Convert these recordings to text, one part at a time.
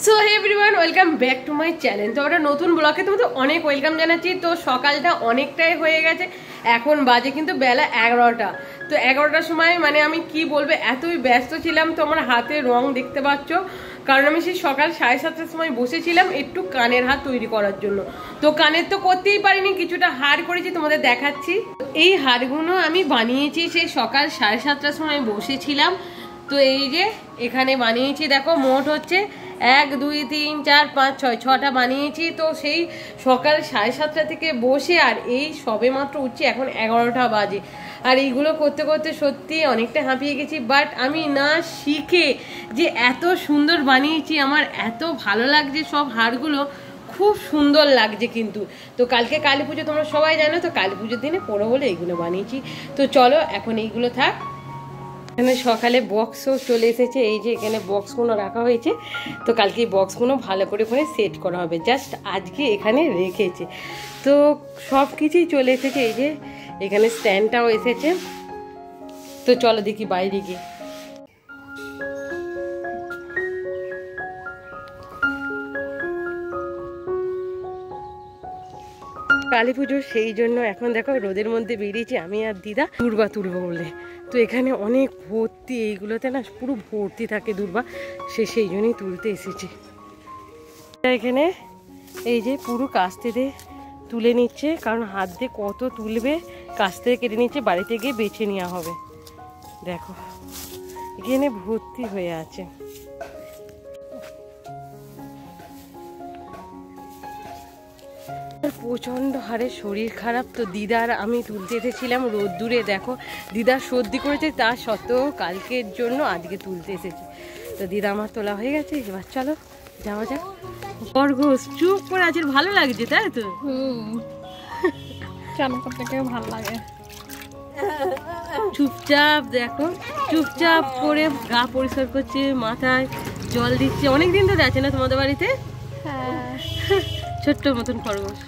So hey everyone, welcome back to my channel. তো আমরা নতুন ব্লগে তোমাদের অনেক ওয়েলকাম জানাচ্ছি। তো সকালটা অনেকটাই হয়ে গেছে, এখন বাজে কিন্তু বেলা 11টা। তো 11টার সময় মানে আমি কি বলবো, এতই ব্যস্ত ছিলাম। তো আমার হাতে রং দেখতে পাচ্ছ, কারণ আমি সেই সকাল 7:30টার সময় বসেছিলাম একটু কানের হার তৈরি করার জন্য। তো কানের তো করতেই পারিনি, কিছুটা হার করেছি, তোমাদের দেখাচ্ছি। এই হারগুলো আমি বানিয়েছি সেই সকাল 7:30টার সময় বসেছিলাম। তো এই যে এখানে বানিয়েছি, দেখো মোট হচ্ছে 1 2 3 4 5 6 6টা বানিয়েছি। তো সেই সকাল 7:30টা থেকে বসে আর এই সবে মাত্র উঠছি, এখন 11টা বাজে। আর এইগুলো করতে করতে সত্যি অনেকটা হাঁপিয়ে গেছি। বাট আমি না শিখে যে এত সুন্দর বানিয়েছি, আমার এত ভালো লাগছে, সব হারগুলো খুব সুন্দর লাগছে কিন্তু। তো কালকে কালী পুজো, তোমরা সবাই জানো, তো কালী পুজোর দিনে পড়ো বলে এইগুলো বানিয়েছি। তো চলো এখন এইগুলো থাক। এখানে সকালে বক্সও চলে এসেছে, এই যে এখানে বক্সগুলো রাখা হয়েছে। তো কালকে এই বক্সগুলো ভালো করে সেট করা হবে, জাস্ট আজকে এখানে রেখেছে। তো সব কিছুই চলে এসেছে, এই যে এখানে স্ট্যান্ডটাও এসেছে। তো চলো দেখি বাইরে গিয়ে। কালী পুজো, সেই জন্য এখন দেখো রোদের মধ্যে বেরিয়েছি আমি আর দিদা দূর্বা তুলবো বলে। তো এখানে অনেক ভর্তি, এইগুলোতে না পুরো ভর্তি থাকে দূর্বা, সেই জন্যই তুলতে এসেছি। এখানে এই যে পুরো কাস্তে দিয়ে তুলে নিচ্ছে, কারণ হাত দিয়ে কত তুলবে, কাস্তে কেটে নিচ্ছে, বাড়িতে গিয়ে বেছে নেওয়া হবে। দেখো এখানে ভর্তি হয়ে আছে। প্রচণ্ড হারে শরীর খারাপ, তো দিদার আমি তুলতে এসেছিলাম রোদ্দুরে। দেখো দিদার সর্দি করেছে, তা সত্ত্বেও কালকের জন্য আজকে তুলতে এসেছি। তো দিদা আমার তোলা হয়ে গেছে, এবার চলো যাওয়া যাক। খরগোশ চুপ করে আছে, ভালো লাগছে তাই তো? চান করতে ভালো লাগে। চুপচাপ দেখো, চুপচাপ করে গা পরিষ্কার করছে, মাথায় জল দিচ্ছে। অনেকদিন ধরে আছে না তোমাদের বাড়িতে? হ্যাঁ, ছোট্ট মতন খরগোশ।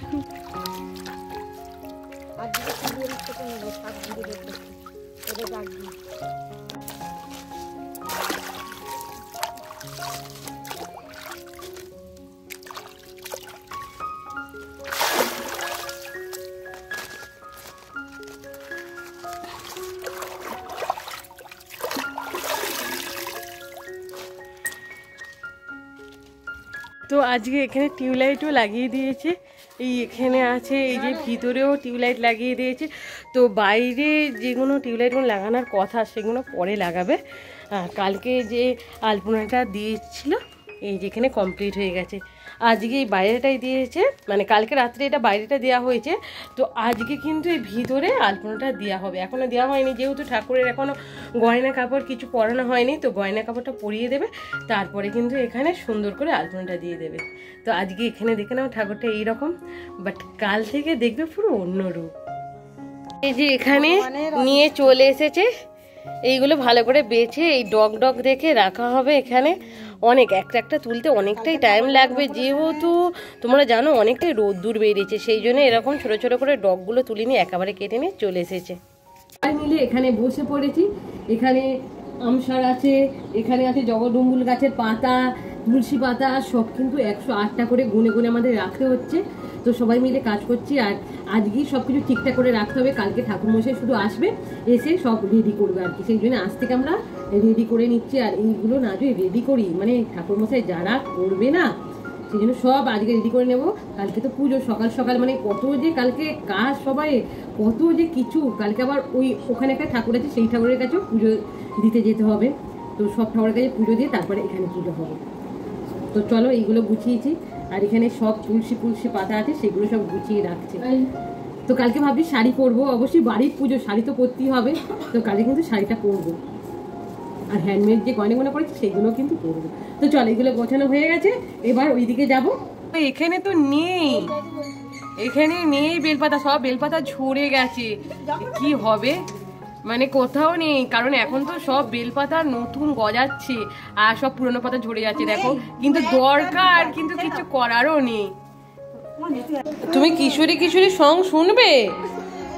তো আজকে এখানে টিউবলাইটও লাগিয়ে দিয়েছে, এই এখানে আছে, এই যে ভিতরেও টিউবলাইট লাগিয়ে দিয়েছে। তো বাইরে যেগুলো টিউবলাইটগুলো লাগানোর কথা সেগুলো পরে লাগাবে। কালকে যে আলপনাটা দিয়েছিল, এই যেখানে কমপ্লিট হয়ে গেছে। আজকে এই বাইরেটাই দিয়েছে, মানে কালকে রাত্রে এটা বাইরেটা দেওয়া হয়েছে। তো আজকে কিন্তু এই ভিতরে আলপনাটা দেওয়া হবে, এখনও দেওয়া হয়নি, যেহেতু ঠাকুরের এখনও গয়না কাপড় কিছু পরানো হয়নি। তো গয়না কাপড়টা পরিয়ে দেবে, তারপরে কিন্তু এখানে সুন্দর করে আলপনাটা দিয়ে দেবে। তো আজকে এখানে দেখে নাও ঠাকুরটা এইরকম, বাট কাল থেকে দেখবে পুরো অন্য রূপ। এই যে এখানে নিয়ে চলে এসেছে, এইগুলো ভালো করে বেছে এই ডগ ডগ দেখে রাখা হবে এখানে। অনেক একটা একটা তুলতে অনেকটাই টাইম লাগবে, যেহেতু তোমরা জানো অনেকটাই রোদ্দুর বেরিয়েছে, সেই জন্য এরকম ছোট ছোট করে ডগগুলো তুলে নিয়ে একেবারে কেটে নিয়ে চলে এসেছে। সবাই মিলে এখানে বসে পড়েছি। এখানে আমসার আছে, এখানে আছে জগডুম্বুল গাছের পাতা, তুলসী পাতা, সব কিন্তু 108টা করে গুনে গুনে আমাদের রাখতে হচ্ছে। তো সবাই মিলে কাজ করছি, আর আজকেই সব কিছু ঠিকঠাক করে রাখতে হবে। কালকে ঠাকুরমশাই শুধু আসবে, এসে সব রেডি করবে আর কি, সেই জন্য আজ থেকে আমরা রেডি করে নিচ্ছি। আর এইগুলো না যদি রেডি করি, মানে ঠাকুরমশাই যারা করবে না, সেই জন্য সব আজকে রেডি করে নেব। কালকে তো পুজো, সকাল সকাল মানে কত যে কালকে কাজ, সবাই কত যে কিছু। কালকে আবার ওখানে একটা ঠাকুর আছে, সেই ঠাকুরের কাছেও পুজো দিতে যেতে হবে। তো সব ঠাকুরের কাছে পুজো দিয়ে তারপরে এখানে পুজো হবে। তো চলো এইগুলো গুছিয়েছি, আর এখানে সব তুলসী পাতা আছে, সেগুলো সব গুছিয়ে রাখছি। তো কালকে ভাবছি শাড়ি পরবো, অবশ্যই বাড়ির পুজো, শাড়ি তো পরতেই হবে। তো কালকে কিন্তু শাড়িটা পরবো, আর হ্যান্ডমেড যে গয়নাগুলো করেছি সেগুলো কিন্তু পরবো। তো চলো এগুলো গোছানো হয়ে গেছে, এবার ওইদিকে যাবো। এখানে তো নেই, এখানে নেই বেলপাতা, সব বেলপাতা ঝরে গেছে, কি হবে, মানে কোথাও নেই। কারণ এখন তো সব বেলপাতা নতুন গজাচ্ছে, আর সব পুরনো পাতা ঝরে যাচ্ছে। দেখো কিন্তু দরকার, কিন্তু কিছু করারও নেই। তুমি কিশোরী কিশোরী সং শুনবে?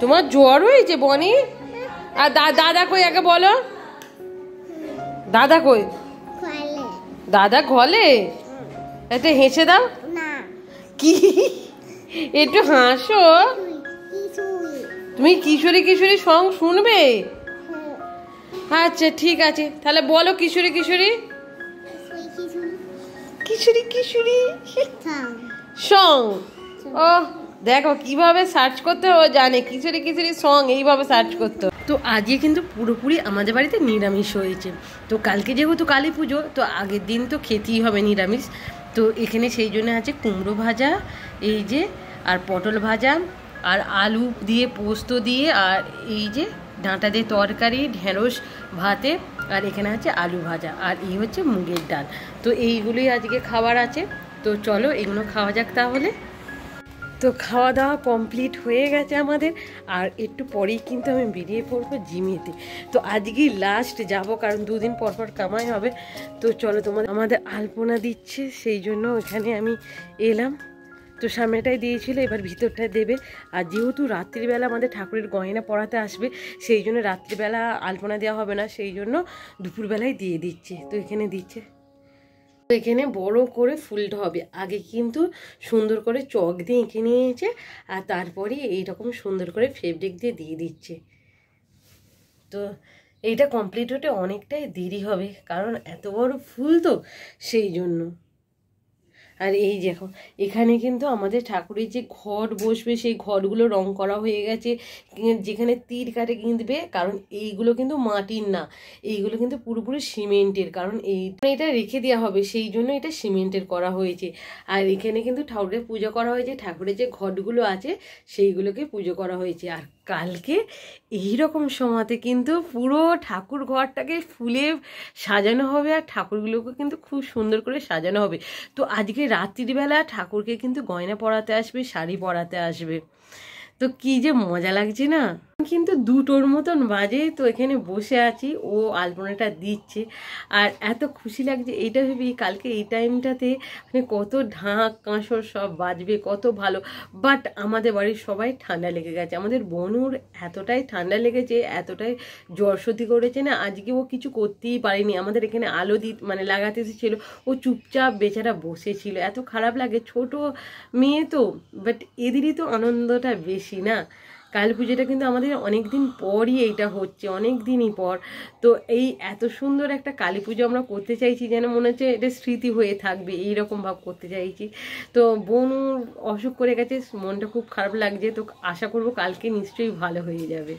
তোমার জ্বর হয়েছে বনি? আর দাদা কই আগে বলো, দাদা কই? দাদা ঘলে? একটু হেসে দাও। কি একটু হাসো। তুমি কিশোরী কিশোরী সং শুনবে? আচ্ছা ঠিক আছে, তাহলে বলো কিশোরী কিশোরী কিশোরী কিশোরী সং। ও দেখো কিভাবে সার্চ করতে ও জানে, কিশোরী কিশোরী সং এইভাবে সার্চ করতে। তো আজকে কিন্তু পুরোপুরি আমাদের বাড়িতে নিরামিষ হয়েছে। তো কালকে যেহেতু কালী পুজো, তো আগের দিন তো খেতেই হবে নিরামিষ। তো এখানে সেই জন্য আছে কুমড়ো ভাজা, এই যে, আর পটল ভাজা, আর আলু দিয়ে পোস্ত দিয়ে, আর এই যে ডাঁটা দিয়ে তরকারি, ঢেঁড়স ভাতে, আর এখানে আছে আলু ভাজা, আর এই হচ্ছে মুগের ডাল। তো এইগুলোই আজকে খাবার আছে। তো চলো এগুলো খাওয়া যাক তাহলে। তো খাওয়া দাওয়া কমপ্লিট হয়ে গেছে আমাদের, আর একটু পরেই কিন্তু আমি বেরিয়ে পড়বো জিমেতে। তো আজকেই লাস্ট যাব, কারণ দুদিন পর পর কামাই হবে। তো চলো, আমাদের আলপনা দিচ্ছে, সেই জন্য এখানে আমি এলাম। তো সামনেটাই দিয়েছিল, এবার ভিতরটায় দেবে। আর যেহেতু রাত্রিবেলা আমাদের ঠাকুরের গয়না পরাতে আসবে, সেই জন্য রাত্রিবেলা আলপনা দেওয়া হবে না, সেই জন্য দুপুরবেলায় দিয়ে দিচ্ছে। তো এখানে দিচ্ছে, এখানে বড় করে ফুলটা হবে। আগে কিন্তু সুন্দর করে চক দিয়ে এঁকে নিয়েছে, আর তারপরে এইরকম সুন্দর করে ফেব্রিক দিয়ে দিয়ে দিচ্ছে। তো এইটা কমপ্লিট হতে অনেকটাই দেরি হবে, কারণ এত বড় ফুল তো, সেই জন্য। আর এই দেখো, এখানে কিন্তু আমাদের ঠাকুরের যে ঘট বসবে, সেই ঘটগুলো রং করা হয়ে গেছে। যেখানে তীর কাটে কিনবে, কারণ এইগুলো কিন্তু মাটির না, এইগুলো কিন্তু পুরোপুরি সিমেন্টের, কারণ এটা রেখে দেওয়া হবে, সেই জন্য এটা সিমেন্টের করা হয়েছে। আর এখানে কিন্তু ঠাকুরের পুজো করা হয়েছে, ঠাকুরের যে ঘটগুলো আছে সেইগুলোকে পুজো করা হয়েছে। আর কালকে এইরকম সময়তে কিন্তু পুরো ঠাকুর ঘরটাকে ফুলে সাজানো হবে, আর ঠাকুরগুলোকে কিন্তু খুব সুন্দর করে সাজানো হবে। তো আজকে রাত্রিবেলা ঠাকুরকে কিন্তু গয়না পরাতে আসবে, শাড়ি পরাতে আসবে। তো কি যে মজা লাগছে না, কিন্তু 2টোর মতন বাজে। তো এখানে বসে আছি, ও আলপনাটা দিচ্ছে, আর এত খুশি লাগছে এইটা ভেবেই। কালকে এই টাইমটাতে মানে কত ঢাক কাঁসর সব বাজবে, কত ভালো। বাট আমাদের বাড়ির সবাই ঠান্ডা লেগে গেছে। আমাদের বনুর এতটাই ঠান্ডা লেগেছে, এতটাই জ্বর সর্দি করেছে না, আজকে ও কিছু করতেই পারেনি। আমাদের এখানে আলো মানে লাগাতে এসেছিল, ও চুপচাপ বেচারা বসেছিল। এত খারাপ লাগে, ছোট মেয়ে তো, বাট এদেরই তো আনন্দটা বেশি না। কালী পুজোটা কিন্তু আমাদের অনেক দিন পরই এইটা হচ্ছে, অনেক দিনই পর। তো এই এত সুন্দর একটা কালী পুজো আমরা করতে চাইছি, যেন মনে হচ্ছে এটা স্মৃতি হয়ে থাকবে, এইরকম ভাব করতে চাইছি। তো বোনু অসুখ করে গেছে, মনটা খুব খারাপ লাগছে। তো আশা করবো কালকে নিশ্চয়ই ভালো হয়ে যাবে।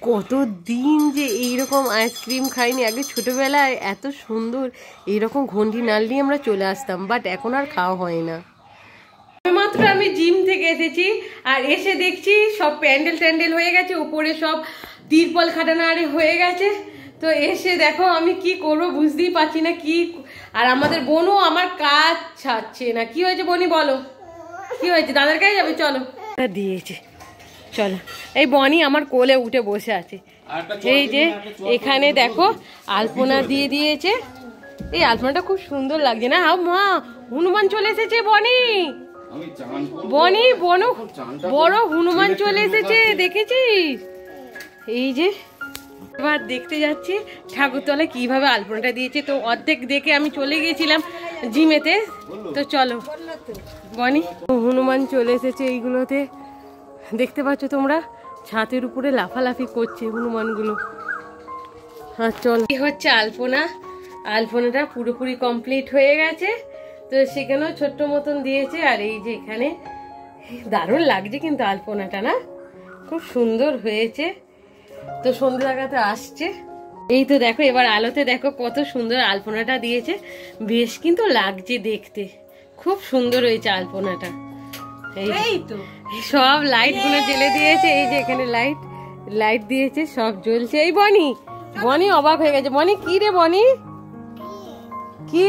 কতদিন যে এইরকম আইসক্রিম খাইনি। আগে ছোটবেলায় এত সুন্দর এইরকম ঘন্টি নাড়লি আমরা চলে আসতাম, বাট এখন আর খাওয়া হয় না। মাত্র আমি জিম থেকে এসেছি, আর এসে দেখছি সব প্যান্ডেল ট্যান্ডেল হয়ে গেছে, উপরে সব তিরপল খাটানো আরে হয়ে গেছে। তো এসে দেখো আমি কি করবো বুঝতেই পারছি না কি। আর আমাদের বোনও আমার কাজ ছাড়ছে না। কি হয়েছে বনি বলো, কি হয়েছে? দাদার কাছে যাবে, চলো। দিয়েছে, চলো। এই বনি আমার কোলে উঠে বসে আছে। এই যে এখানে দেখো আলপনা দিয়ে দিয়েছে। এই আলপনাটা খুব সুন্দর লাগছে না? মা, হনুমান চলে এসেছে। বনি বনি বনু বড় হনুমান চলে এসেছে, দেখেছিস? এই যে এবার দেখতে যাচ্ছি ঠাকুরতলায় কিভাবে আলপনাটা দিয়েছে। তো অর্ধেক দেখে আমি চলে গিয়েছিলাম জিমেতে। তো চলো, বনি হনুমান চলে এসেছে। এইগুলোতে দেখতে পাচ্ছ তোমরা, ছাদের উপরে লাফালাফি করছে হনুমানগুলো। আর চল, এই হচ্ছে আলপনা। আলপনাটা পুরোপুরি কমপ্লিট হয়ে গেছে। তো সেখানেও ছোট্ট মতন দিয়েছে। আর এই যে এখানে দারুণ লাগছে কিন্তু আলপনাটা, না? খুব সুন্দর হয়েছে। তো সন্ধ্যে লাগাতে আসছে। এই তো দেখো, এবার আলোতে দেখো কত সুন্দর আলপনাটা দিয়েছে। বেশ কিন্তু লাগছে দেখতে, খুব সুন্দর হয়েছে আলপনাটা। এই তো সব লাইট গুলো জ্বেলে দিয়েছে। এই যে এখানে লাইট দিয়েছে, সব জ্বলছে। এই বনি বনি অবাক হয়ে গেছে। বনি কি রে বনি, কি?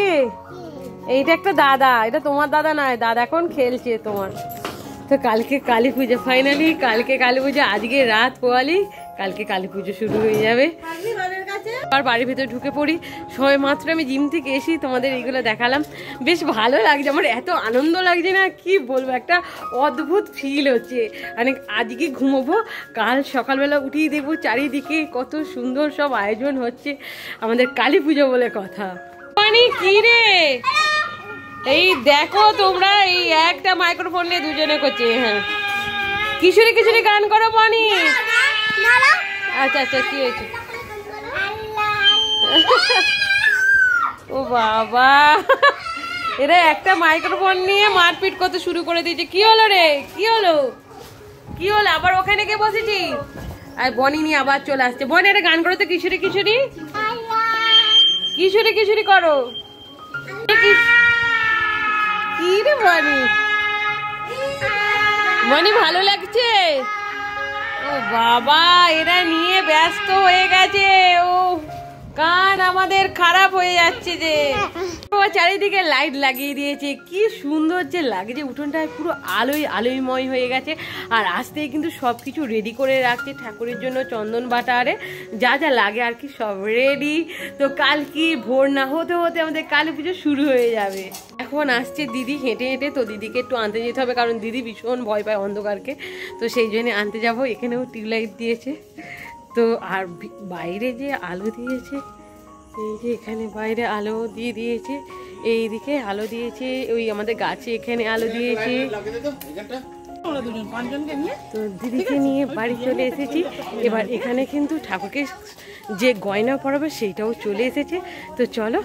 এইটা একটা দাদা, এটা তোমার দাদা নয়, দাদা এখন খেলছে তোমার। তো কালকে কালী পুজো, ফাইনালি কালকে কালী পুজো। আজকে রাত পোয়ালি, কালকে কালী পুজো শুরু হয়ে যাবে। আর বাড়ির ভেতরে ঢুকে পড়ি, সবাই মাত্র আমি জিম থেকে এসি, তোমাদের এইগুলো দেখালাম, বেশ ভালো লাগছে, আমার এত আনন্দ লাগছে না কি বলবো, একটা অদ্ভুত ফিল হচ্ছে। মানে আজকে ঘুমোবো, কাল সকালবেলা উঠিয়ে দেখবো চারিদিকে কত সুন্দর সব আয়োজন হচ্ছে, আমাদের কালী পুজো বলে কথা। মানে কি রে, এই দেখো তোমরা, এই একটা মাইক্রোফোন নিয়ে দুজনে করছে। হ্যাঁ, কিশোরী কিশোরী গান করো পানি। আচ্ছা আচ্ছা, কি হয়েছে? ও বাবা, এরা একটা মাইক্রোফোন নিয়ে মারপিট করতে শুরু করে দিয়েছে। কি হলো রে, কি হলো, কি হলো? আবার ওখানে গিয়ে বসেছি। আর বনি নিয়ে আবার চলে আসছে। বনি, একটা গান করো তো, কিশোরী কিশোরী, কিশোরী কিশোরী করো। কি রে বনি, বনি ভালো লাগছে? ও বাবা, এরা নিয়ে ব্যস্ত হয়ে গেছে। ও কান আমাদের খারাপ হয়ে যাচ্ছে যে। চারিদিকে লাইট লাগিয়ে দিয়েছে, কি সুন্দর যে লাগছে, উঠোনটা পুরো আলোয় আলোয়ময় হয়ে গেছে। আর আসতেই কিন্তু সব কিছু রেডি করে রাখছে ঠাকুরের জন্য, চন্দন বাটা আরে যা যা লাগে আর কি সব রেডি। তো কাল কি ভোর না হতে হতে আমাদের কালী পুজো শুরু হয়ে যাবে। এখন আসছে দিদি হেঁটে হেঁটে, তো দিদিকে একটু আনতে যেতে হবে, কারণ দিদি ভীষণ ভয় পায় অন্ধকারকে, তো সেই জন্য আনতে যাব। এখানেও টিউবলাইট দিয়েছে, তো আর বাইরে যে আলো দিয়েছে, এই যে এখানে বাইরে আলো দিয়ে দিয়েছে, এইদিকে আলো দিয়েছে, ওই আমাদের গাছে এখানে আলো দিয়েছে। তো দিদিকে নিয়ে বাড়ি চলে এসেছি। এবার এখানে কিন্তু ঠাকুরকে যে গয়না পরাবে সেইটাও চলে এসেছে, তো চলো।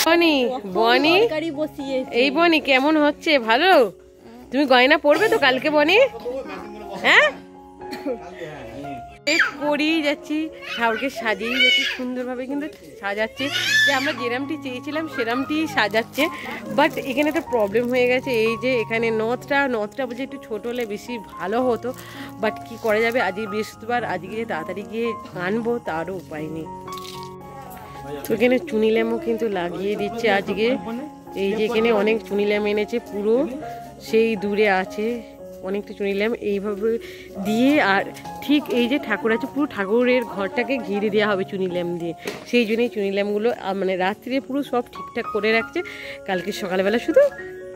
বনি, বনি, এই বনি কেমন হচ্ছে? ভালো? তুমি গয়না পরবে তো কালকে বনি? হ্যাঁ, পরিয়ে যাচ্ছি, ঠাকুরকে সাজিয়ে যাচ্ছি সুন্দরভাবে, কিন্তু সাজাচ্ছে যে আমরা যেরামটি চেয়েছিলাম সেরামটি সাজাচ্ছে। বাট এখানে একটা প্রবলেম হয়ে গেছে, এই যে এখানে নথটা বলছে একটু ছোট হলে বেশি ভালো হতো, বাট কি করা যাবে, আজকে বৃহস্পতিবার, আজকে যে তাড়াতাড়ি গিয়ে আনবো তারও উপায় নেই। তো এখানে চুনি ল্যাম্পও কিন্তু লাগিয়ে দিচ্ছে আজকে, এই যে এখানে অনেক চুনি ল্যাম্প এনেছে, পুরো সেই দূরে আছে অনেকটা চুনি ল্যাম্প এইভাবে দিয়ে। আর ঠিক এই যে ঠাকুর আছে, পুরো ঠাকুরের ঘরটাকে ঘিরে দেওয়া হবে চুনি ল্যাম্প দিয়ে, সেই জন্যই চুনি ল্যাম্পগুলো মানে রাত্রিরে পুরো সব ঠিকঠাক করে রাখছে, কালকে সকালবেলা শুধু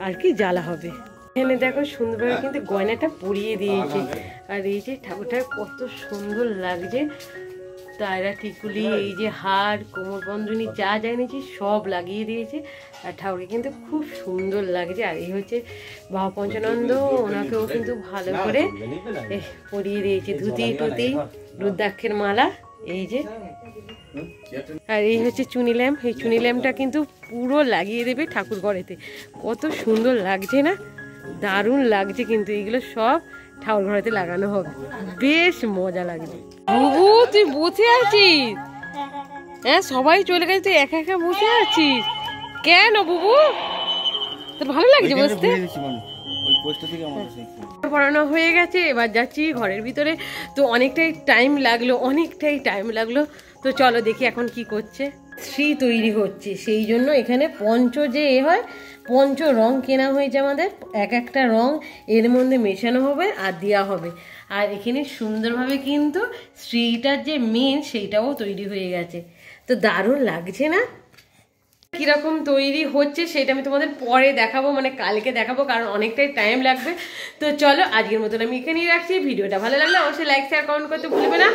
আর কি জ্বালা হবে। এখানে দেখো সুন্দরভাবে কিন্তু গয়নাটা পরিয়ে দিয়েছে, আর এই যে ঠাকুরটা কত সুন্দর লাগছে, তারা টিকুলি, এই যে হার, কোমর বন্ধনী যা যা এনেছি সব লাগিয়ে দিয়েছে, আর ঠাকুরকে কিন্তু খুব সুন্দর লাগছে। আর এই হচ্ছে বাবা পঞ্চানন্দ, ওনাকেও কিন্তু ভালো করে পরিয়ে দিয়েছে, ধুতি টুতি, রুদ্রাক্ষের মালা, এই যে। আর এই হচ্ছে চুনি ল্যাম্প, এই চুনি ল্যাম্পটা কিন্তু পুরো লাগিয়ে দেবে ঠাকুর ঘরেতে, কত সুন্দর লাগছে না, দারুণ লাগছে। কিন্তু এগুলো সব ঠাকুর ঘরেতে লাগানো হবে, বেশ মজা লাগছে। বুবু, তুই বসে আছিস? হ্যাঁ, সবাই চলে গেছে, তুই একা একা বসে আছিস কেন বুবু? তোর ভালো লাগছে বসতে? পড়ানো হয়ে গেছে, এবার যাচ্ছি ঘরের ভিতরে। তো অনেকটাই টাইম লাগলো, তো চলো দেখি এখন কি করছে। শ্রী তৈরি হচ্ছে, সেই জন্য এখানে পঞ্চ যে হয়, পঞ্চ রং কেনা হয়েছে আমাদের, এক একটা রং এর মধ্যে মেশানো হবে আর দেওয়া হবে। আর এখানে সুন্দরভাবে কিন্তু শ্রীটার যে মেন সেইটাও তৈরি হয়ে গেছে, তো দারুণ লাগছে না? কিরকম তৈরি হচ্ছে সেটা আমি তোমাদের পরে দেখাবো, মানে কালকে দেখাবো, কারণ অনেকটাই টাইম লাগবে। তো চলো আজকের মতন আমি এখানেই রাখছি। ভিডিওটা ভালো লাগলে অবশ্যই লাইক শেয়ার কমেন্ট করতে ভুলবে না।